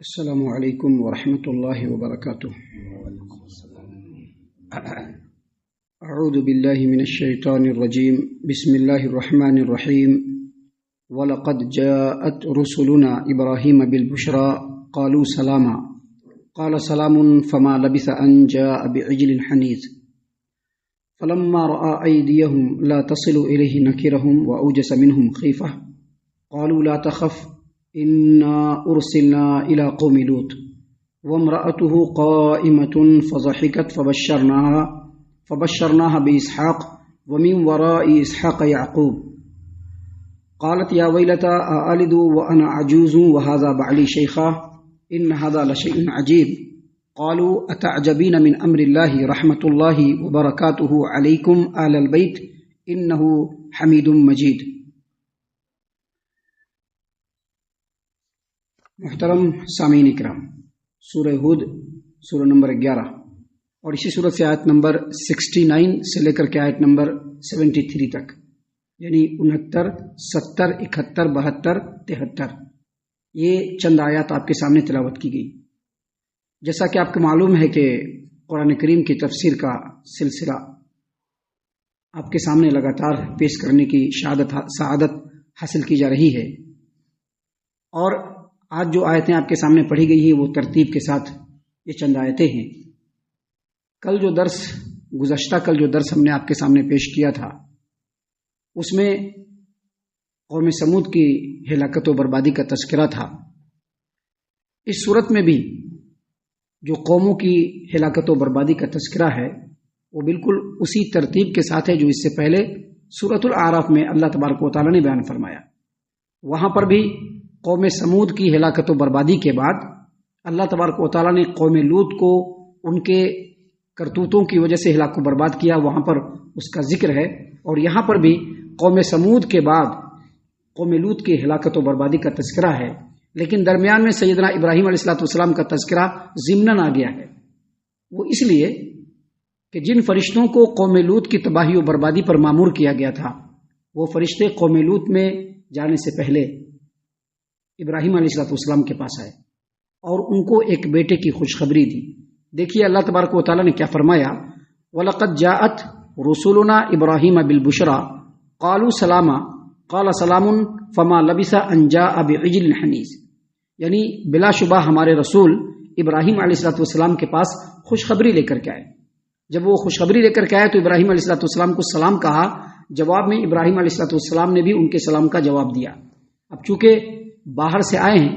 السلام علیکم ورحمۃ اللہ وبرکاتہ۔ اعوذ باللہ من الشیطان الرجیم، بسم اللہ الرحمن الرحیم۔ وَلَقَدْ جَاءَتْ رُسُلُنَا إِبْرَاهِيمَ بِالْبُشْرَى قَالُوا سَلَامًا قَالَ سَلَامٌ فَمَا لَبِثَ أَنْ جَاءَ بِعِجْلٍ حَنِيذٍ فَلَمَّا رَأَى أَيْدِيَهُمْ لَا تَصِلُ إِلَيْهِ نَكِرَهُمْ وَأَوْجَسَ مِنْهُمْ خِيفَةً قَالُوا لَا تَخَفْ إِنَّا أُرْسِلْنَا إِلَى قَوْمِ لُوطٍ وَامْرَأَتُهُ قَائِمَةٌ فَضَحِكَتْ فَبَشَّرْنَاهَا بِإِسْحَاقَ وَمِنْ وَرَاءِ إِسْحَاقَ يَعْقُوبَ قالت يا ويلتى أألد وأنا عجوز وهذا بعلي شيخا إن هذا لشيء عجيب قالوا أتعجبين من أمر الله رحمة الله وبركاته عليكم آل البيت إنه حميد مجيد۔ محترم سامعین اکرام، سورہ ہود سورہ نمبر 11 اور اسی سورت سے آیت نمبر 69 سے لے کر کے آیت نمبر 73 تک، یعنی 69، 70، 71، 72، 73، یہ چند آیات آپ کے سامنے تلاوت کی گئی۔ جیسا کہ آپ کو معلوم ہے کہ قرآن کریم کی تفسیر کا سلسلہ آپ کے سامنے لگاتار پیش کرنے کی سعادت حاصل کی جا رہی ہے، اور آج جو آیتیں آپ کے سامنے پڑھی گئی ہیں وہ ترتیب کے ساتھ یہ چند آیتیں ہیں۔ گزشتہ کل جو درس ہم نے آپ کے سامنے پیش کیا تھا، اس میں قوم سمود کی ہلاکت و بربادی کا تذکرہ تھا۔ اس صورت میں بھی جو قوموں کی ہلاکت و بربادی کا تذکرہ ہے وہ بالکل اسی ترتیب کے ساتھ ہے جو اس سے پہلے سورۃ الاعراف میں اللہ تبارک و تعالیٰ نے بیان فرمایا۔ وہاں پر بھی قوم سمود کی ہلاکت و بربادی کے بعد اللہ تبارک و تعالیٰ نے قوم لوط کو ان کے کرتوتوں کی وجہ سے ہلاک و برباد کیا، وہاں پر اس کا ذکر ہے، اور یہاں پر بھی قوم سمود کے بعد قوم لوط کی ہلاکت و بربادی کا تذکرہ ہے، لیکن درمیان میں سیدنا ابراہیم علیہ السلام کا تذکرہ ضمناً آ گیا ہے۔ وہ اس لیے کہ جن فرشتوں کو قوم لوط کی تباہی و بربادی پر مامور کیا گیا تھا، وہ فرشتے قوم لوط میں جانے سے پہلے ابراہیم علیہ السلام کے پاس آئے اور ان کو ایک بیٹے کی خوشخبری دی۔ دیکھیے اللہ تبارک و تعالیٰ نے کیا فرمایا، وَلَقَدْ جَاءَتْ رُسُلُنَا إِبْرَاهِيمَ بِالْبُشْرَى قَالُوا سَلَامًا قَالَ سَلَامٌ فَمَا لَبِثَ أَنْ جَاءَ بِعِجْلٍ حَنِيذٍ، یعنی بلا شبہ ہمارے رسول ابراہیم علیہ السلام کے پاس خوشخبری لے کر کے آئے۔ جب وہ خوشخبری لے کر کے آئے تو ابراہیم علیہ السلام کو سلام کہا، جواب میں ابراہیم علیہ السلام نے بھی ان کے سلام کا جواب دیا۔ اب چونکہ باہر سے آئے ہیں،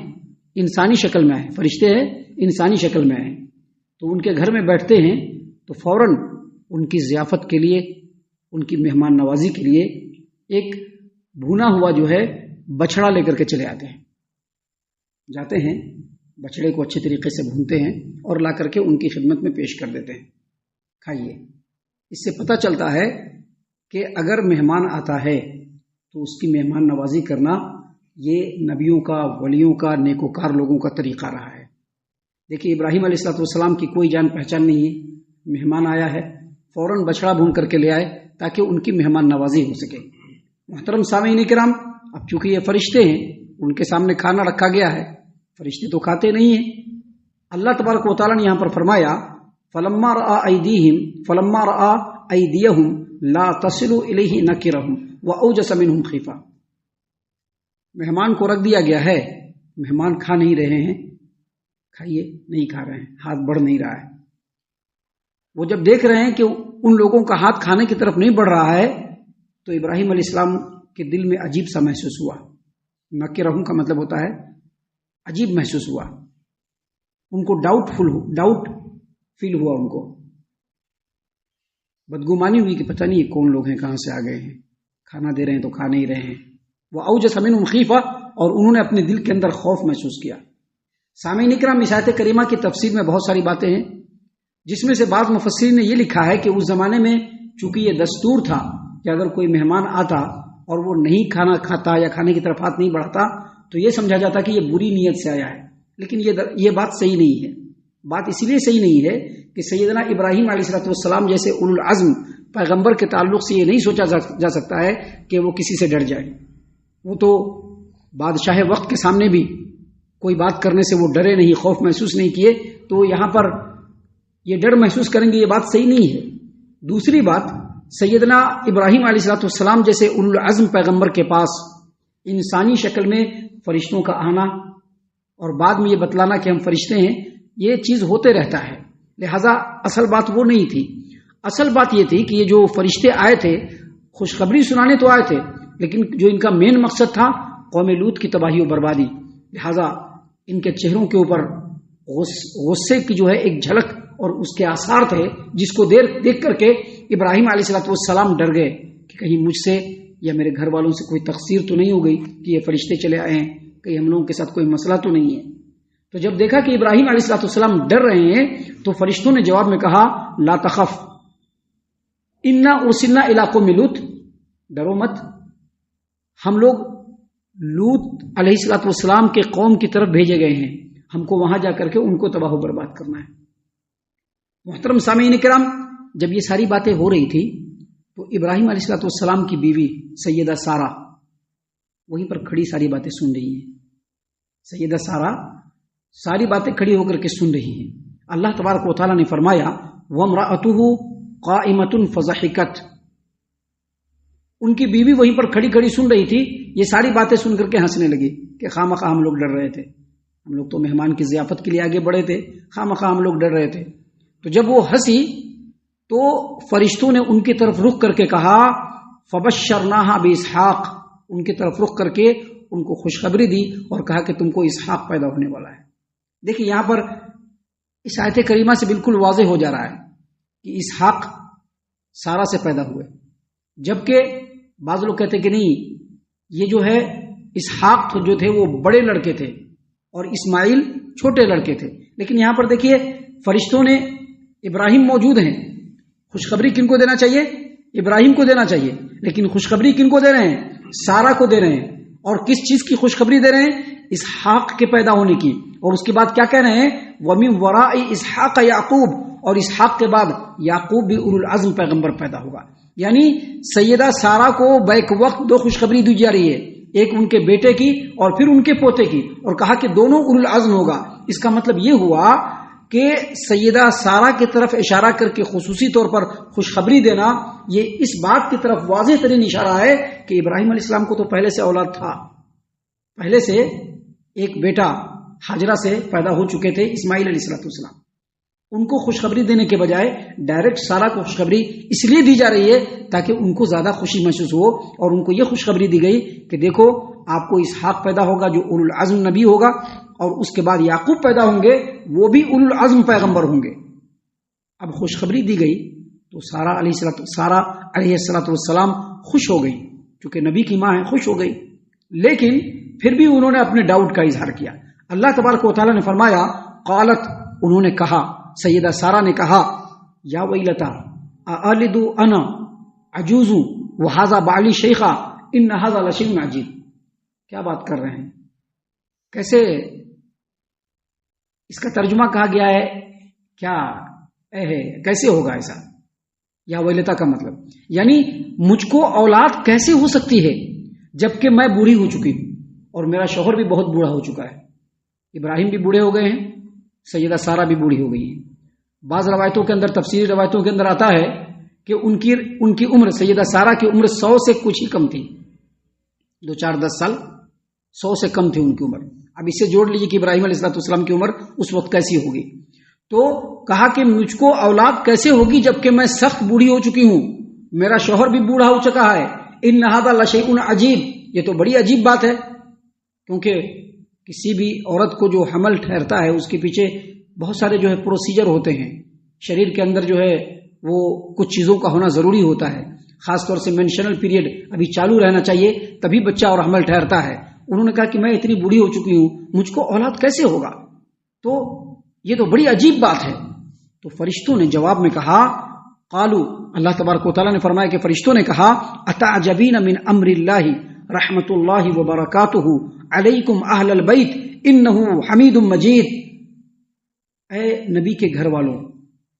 انسانی شکل میں آئے، فرشتے ہیں انسانی شکل میں آئے، تو ان کے گھر میں بیٹھتے ہیں تو فوراً ان کی ضیافت کے لیے، ان کی مہمان نوازی کے لیے ایک بھونا ہوا جو ہے بچڑا لے کر کے چلے آتے ہیں، جاتے ہیں بچڑے کو اچھے طریقے سے بھونتے ہیں اور لا کر کے ان کی خدمت میں پیش کر دیتے ہیں، کھائیے۔ اس سے پتہ چلتا ہے کہ اگر مہمان آتا ہے تو اس کی مہمان نوازی کرنا یہ نبیوں کا، ولیوں کا، نیکوکار لوگوں کا طریقہ رہا ہے۔ دیکھیے ابراہیم علیہ السلام کی کوئی جان پہچان نہیں ہے، مہمان آیا ہے فوراً بچڑا بھون کر کے لے آئے تاکہ ان کی مہمان نوازی ہو سکے۔ محترم سامعین کرام، اب چونکہ یہ فرشتے ہیں، ان کے سامنے کھانا رکھا گیا ہے، فرشتے تو کھاتے نہیں ہیں۔ اللہ تبارک و تعالیٰ نے یہاں پر فرمایا فَلَمَّا رَأَى أَيْدِيَهُمْ لَا تَصِلُ إِلَيْهِ نَكِرَهُمْ وَأَوْجَسَ مِنْهُمْ خِيفَةً، مہمان کو رکھ دیا گیا ہے، مہمان کھا نہیں رہے ہیں، کھائیے، نہیں کھا رہے ہیں، ہاتھ بڑھ نہیں رہا ہے۔ وہ جب دیکھ رہے ہیں کہ ان لوگوں کا ہاتھ کھانے کی طرف نہیں بڑھ رہا ہے تو ابراہیم علیہ السلام کے دل میں عجیب سا محسوس ہوا۔ نکرہم کا مطلب ہوتا ہے عجیب محسوس ہوا، ان کو ڈاؤٹ فیل ہوا، ان کو بدگمانی ہوئی کہ پتہ نہیں یہ کون لوگ ہیں، کہاں سے آ گئے ہیں، کھانا دے رہے ہیں تو کھا نہیں رہے ہیں۔ وَأَوْجَسَ مِنْهُمْ خِيفَةً، اور انہوں نے اپنے دل کے اندر خوف محسوس کیا۔ سامعین اکرام، اس آیت کریمہ کی تفسیر میں بہت ساری باتیں ہیں، جس میں سے بعض مفسرین نے یہ لکھا ہے کہ اس زمانے میں چونکہ یہ دستور تھا کہ اگر کوئی مہمان آتا اور وہ نہیں کھانا کھاتا یا کھانے کی طرف ہاتھ نہیں بڑھاتا تو یہ سمجھا جاتا کہ یہ بری نیت سے آیا ہے، لیکن یہ بات صحیح نہیں ہے۔ بات اس لیے صحیح نہیں ہے کہ سیدنا ابراہیم علیہ السلام جیسے اولو العزم پیغمبر کے تعلق سے یہ نہیں سوچا جا سکتا ہے کہ وہ کسی سے ڈر جائے۔ وہ تو بادشاہ وقت کے سامنے بھی کوئی بات کرنے سے وہ ڈرے نہیں، خوف محسوس نہیں کیے، تو یہاں پر یہ ڈر محسوس کریں گے، یہ بات صحیح نہیں ہے۔ دوسری بات، سیدنا ابراہیم علیہ السلام جیسے اولو العزم پیغمبر کے پاس انسانی شکل میں فرشتوں کا آنا اور بعد میں یہ بتلانا کہ ہم فرشتے ہیں، یہ چیز ہوتے رہتا ہے، لہذا اصل بات وہ نہیں تھی۔ اصل بات یہ تھی کہ یہ جو فرشتے آئے تھے خوشخبری سنانے تو آئے تھے، لیکن جو ان کا مین مقصد تھا قوم لوط کی تباہی و بربادی، لہذا ان کے چہروں کے اوپر غصے کی جو ہے ایک جھلک اور اس کے آثار تھے، جس کو دیکھ کر کے ابراہیم علیہ السلام ڈر گئے کہ کہیں مجھ سے یا میرے گھر والوں سے کوئی تقصیر تو نہیں ہو گئی کہ یہ فرشتے چلے آئے ہیں، کہیں ہم لوگوں کے ساتھ کوئی مسئلہ تو نہیں ہے۔ تو جب دیکھا کہ ابراہیم علیہ السلام ڈر رہے ہیں تو فرشتوں نے جواب میں کہا لا تخف انا ارسلنا الی قوم لوط، ڈرو مت، ہم لوگ لوط علیہ السلام کے قوم کی طرف بھیجے گئے ہیں، ہم کو وہاں جا کر کے ان کو تباہ و برباد کرنا ہے۔ محترم سامعین کرام، جب یہ ساری باتیں ہو رہی تھی تو ابراہیم علیہ السلام کی بیوی سیدہ سارہ وہیں پر کھڑی ساری باتیں سن رہی ہیں۔ سیدہ سارہ ساری باتیں کھڑی ہو کر کے سن رہی ہیں۔ اللہ تبارک و تعالیٰ نے فرمایا وَامْرَأَتُهُ قَائِمَةٌ فَضَحِكَتْ، ان کی بیوی وہیں پر کھڑی کھڑی سن رہی تھی، یہ ساری باتیں سن کر کے ہنسنے لگی کہ خواہ مخواہ ہم لوگ ڈر رہے تھے، ہم لوگ تو مہمان کی ضیافت کے لیے آگے بڑھے تھے، خواہ مخواہ ہم لوگ ڈر رہے تھے۔ تو جب وہ ہنسی تو فرشتوں نے ان کی طرف رخ کر کے کہا فَبَشَّرْنَاهَا بِإِسْحَاقَ، ان کی طرف رخ کر کے ان کو خوشخبری دی اور کہا کہ تم کو اسحاق پیدا ہونے والا ہے۔ دیکھیں یہاں پر اس آیت کریمہ سے بالکل واضح ہو جا رہا ہے کہ اسحاق سارہ سے پیدا ہوئے، جبکہ بعض لوگ کہتے کہ نہیں، یہ جو ہے اسحاق جو تھے وہ بڑے لڑکے تھے اور اسماعیل چھوٹے لڑکے تھے۔ لیکن یہاں پر دیکھیے فرشتوں نے، ابراہیم موجود ہیں، خوشخبری کن کو دینا چاہیے؟ ابراہیم کو دینا چاہیے، لیکن خوشخبری کن کو دے رہے ہیں؟ سارہ کو دے رہے ہیں۔ اور کس چیز کی خوشخبری دے رہے ہیں؟ اسحاق کے پیدا ہونے کی۔ اور اس کے بعد کیا کہہ رہے ہیں؟ وَمِن وَرَاءِ اسحاق یعقوب، اور اسحاق کے بعد یعقوب بھی اولو العزم پیغمبر پیدا ہوگا۔ یعنی سیدہ سارہ کو بیک وقت دو خوشخبری دی جا رہی ہے، ایک ان کے بیٹے کی اور پھر ان کے پوتے کی، اور کہا کہ دونوں اولو العزم ہوگا۔ اس کا مطلب یہ ہوا کہ سیدہ سارہ کی طرف اشارہ کر کے خصوصی طور پر خوشخبری دینا، یہ اس بات کی طرف واضح ترین اشارہ ہے کہ ابراہیم علیہ السلام کو تو پہلے سے اولاد تھا، پہلے سے ایک بیٹا ہاجرہ سے پیدا ہو چکے تھے اسماعیل علیہ السلام۔ ان کو خوشخبری دینے کے بجائے ڈائریکٹ سارہ کو خوشخبری اس لیے دی جا رہی ہے تاکہ ان کو زیادہ خوشی محسوس ہو، اور ان کو یہ خوشخبری دی گئی کہ دیکھو آپ کو اسحاق پیدا ہوگا جو اولو العزم نبی ہوگا، اور اس کے بعد یعقوب پیدا ہوں گے وہ بھی اولو العزم پیغمبر ہوں گے۔ اب خوشخبری دی گئی تو سارہ علیہ السلام خوش ہو گئی، چونکہ نبی کی ماں ہے، خوش ہو گئی، لیکن پھر بھی انہوں نے اپنے ڈاؤٹ کا اظہار کیا۔ اللہ تبارک و تعالیٰ نے فرمایا قالت، انہوں نے کہا، سیدہ سارہ نے کہا یا ویلتا االد انا عجوز وہذا بعلی شیخا ان ھذا لشیء عجیب، کیا بات کر رہے ہیں؟ کیسے اس کا ترجمہ کہا گیا ہے؟ کیا ہے، کیسے ہوگا ایسا؟ یا ویلتا کا مطلب یعنی مجھ کو اولاد کیسے ہو سکتی ہے جبکہ میں بوڑھی ہو چکی ہوں اور میرا شوہر بھی بہت بوڑھا ہو چکا ہے۔ ابراہیم بھی بوڑھے ہو گئے ہیں، سیدہ سارہ بھی بوڑھی ہو گئی ہیں۔ بعض روایتوں کے اندر، تفسیری روایتوں کے اندر آتا ہے کہ ان کی عمر، سیدہ سارہ کی عمر 100 سے کچھ ہی کم تھی، 2-4-10 سال، 100 سے کم تھی ان کی عمر۔ اب اس سے جوڑ لیجیے کہ ابراہیم علیہ السلام کی عمر اس وقت کیسی ہوگی۔ تو کہا کہ مجھ کو اولاد کیسے ہوگی جبکہ میں سخت بوڑھی ہو چکی ہوں، میرا شوہر بھی بوڑھا ہو چکا ہے۔ ان ھذا لشیء عجیب، یہ تو بڑی عجیب بات ہے، کیونکہ کسی بھی عورت کو جو حمل ٹھہرتا ہے اس کے پیچھے بہت سارے جو ہے پروسیجر ہوتے ہیں، شریر کے اندر جو ہے وہ کچھ چیزوں کا ہونا ضروری ہوتا ہے، خاص طور سے مینشنل پیریڈ ابھی چالو رہنا چاہیے، تبھی بچہ اور حمل ٹھہرتا ہے۔ انہوں نے کہا کہ میں اتنی بوڑھی ہو چکی ہوں، مجھ کو اولاد کیسے ہوگا؟ تو یہ تو بڑی عجیب بات ہے۔ تو فرشتوں نے جواب میں کہا قالو، اللہ تبارک و تعالیٰ نے فرمایا کہ فرشتوں نے کہا اتعجبین من امر اللہ رحمت اللہ وبرکاتہ علیکم اہل البیت انہ حمید مجید، اے نبی کے گھر والوں،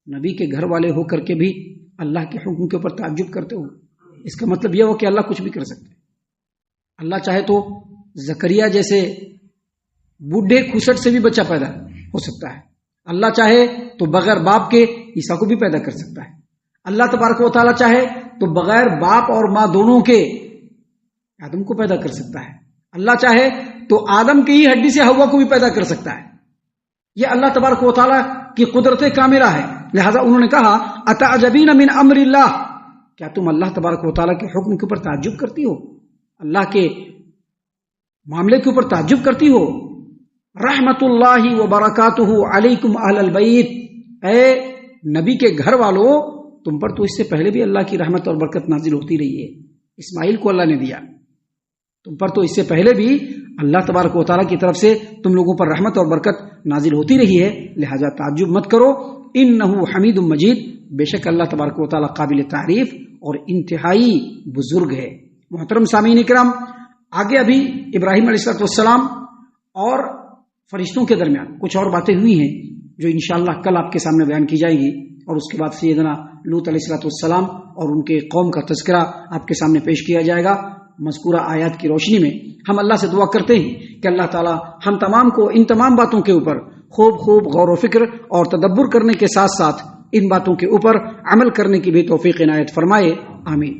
نبی کے گھر والے ہو کر کے بھی اللہ کے حکم کے اوپر تعجب کرتے ہو، اس کا مطلب یہ ہو کہ اللہ کچھ بھی کر سکتے، اللہ چاہے تو زکریا جیسے بوڑھے کھسٹ سے بھی بچہ پیدا ہو سکتا ہے. اللہ چاہے تو بغیر باپ کے عیسیٰ کو بھی پیدا کر سکتا ہے. اللہ تبارک و تعالیٰ چاہے تو بغیر باپ اور ماں دونوں کے آدم کو پیدا کر سکتا ہے. اللہ چاہے تو آدم کی ہی ہڈی سے ہوا کو بھی پیدا کر سکتا ہے. یہ اللہ تبارک و تعالیٰ کی قدرت کاملہ ہے. لہذا انہوں نے کہا اتعجبین من امر اللہ، کیا تم اللہ تبارک و تعالیٰ کے حکم کے اوپر تعجب کرتی ہو، اللہ کے معاملے کے اوپر تعجب کرتی ہو. رحمت اللہ وبرکاتہ علیکم اہل البیت، اے نبی کے گھر والوں، تم پر تو اس سے پہلے بھی اللہ کی رحمت اور برکت نازل ہوتی رہی ہے. اسماعیل کو اللہ نے دیا، تم پر تو اس سے پہلے بھی اللہ تبارک و تعالیٰ کی طرف سے تم لوگوں پر رحمت اور برکت نازل ہوتی رہی ہے. لہذا تعجب مت کرو. انہ حمید مجید، بے شک اللہ تبارک و تعالیٰ قابل تعریف اور انتہائی بزرگ ہے. محترم سامعین کرام، آگے ابھی ابراہیم علیہ السلام اور فرشتوں کے درمیان کچھ اور باتیں ہوئی ہیں جو انشاءاللہ کل آپ کے سامنے بیان کی جائے گی، اور اس کے بعد سیدنا لوط علیہ السلام اور ان کے قوم کا تذکرہ آپ کے سامنے پیش کیا جائے گا. مذکورہ آیات کی روشنی میں ہم اللہ سے دعا کرتے ہیں کہ اللہ تعالی ہم تمام کو ان تمام باتوں کے اوپر خوب غور و فکر اور تدبر کرنے کے ساتھ ساتھ ان باتوں کے اوپر عمل کرنے کی بھی توفیق عنایت فرمائے. آمین.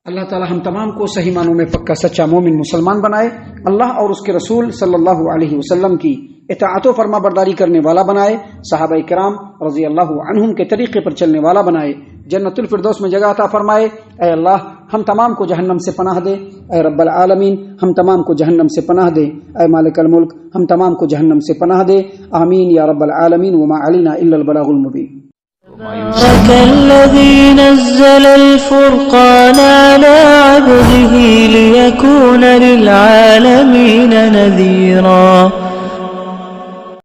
اللہ تعالی ہم تمام کو صحیح معنوں میں پکا سچا مومن مسلمان بنائے. اللہ اور اس کے رسول صلی اللہ علیہ وسلم کی اطاعت و فرما برداری کرنے والا بنائے. صحابہ کرام رضی اللہ عنہم کے طریقے پر چلنے والا بنائے. جنت الفردوس میں جگہ عطا فرمائے. اے اللہ ہم تمام کو جہنم سے پناہ دے. اے رب العالمین ہم تمام کو جہنم سے پناہ دے. اے مالک الملک ہم تمام کو جہنم سے پناہ دے. آمین یا رب العالمین. وما علینا الا البلاغ المبین. تبارك الذي نزل الفرقان على عبده ليكون للعالمين نذيرا.